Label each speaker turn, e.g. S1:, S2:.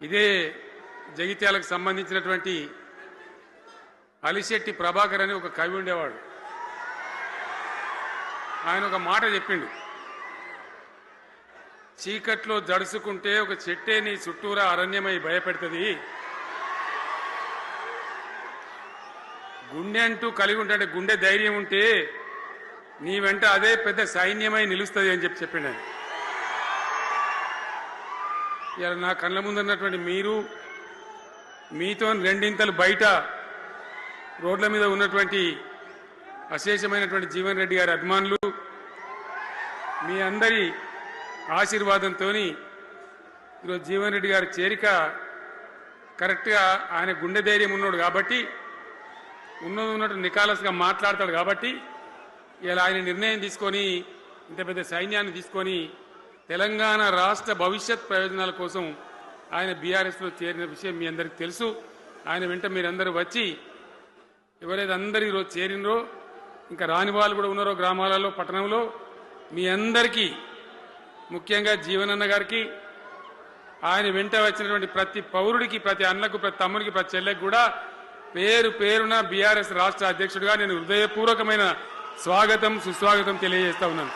S1: ఇదే జగిత్యాలకు సంబంధించినటువంటి అలిశెట్టి ప్రభాకర్ అని ఒక కవి ఉండేవాడు. ఆయన ఒక మాట చెప్పిండు, చీకట్లో జడుసుకుంటే ఒక చెట్టే నీ చుట్టూరా అరణ్యమై భయపెడుతుంది, గుండె అంటూ కలిగి ఉంటే గుండె ధైర్యం ఉంటే నీ వెంట అదే పెద్ద సైన్యమై నిలుస్తుంది అని చెప్పిండు ఆయన. ఇలా నా కళ్ళ ముందున్నటువంటి మీరు, మీతో రెండింతలు బయట రోడ్ల మీద ఉన్నటువంటి అశేషమైనటువంటి జీవన్ రెడ్డి గారి అభిమానులు, మీ అందరి ఆశీర్వాదంతో ఈరోజు జీవన్ రెడ్డి గారి చేరిక కరెక్ట్గా ఆయన గుండె ధైర్యం ఉన్నాడు కాబట్టి, ఉన్నట్టు నికాలస్గా మాట్లాడతాడు కాబట్టి ఇలా ఆయన నిర్ణయం తీసుకొని ఇంత పెద్ద సైన్యాన్ని తీసుకొని తెలంగాణ రాష్ట్ర భవిష్యత్ ప్రయోజనాల కోసం ఆయన బీఆర్ఎస్లో చేరిన విషయం మీ అందరికీ తెలుసు. ఆయన వెంట మీరందరూ వచ్చి ఎవరైతే అందరూ ఈరోజు చేరినరో, ఇంకా రాని వాళ్ళు కూడా ఉన్నారో గ్రామాలలో పట్టణంలో, మీ అందరికీ ముఖ్యంగా జీవనన్న గారికి, ఆయన వెంట వచ్చినటువంటి ప్రతి పౌరుడికి, ప్రతి అన్నకు, ప్రతి తమ్ముడికి, ప్రతి చెల్లెకి కూడా పేరు పేరున బీఆర్ఎస్ రాష్ట్ర అధ్యక్షుడిగా నేను హృదయపూర్వకమైన స్వాగతం సుస్వాగతం తెలియజేస్తా ఉన్నాను.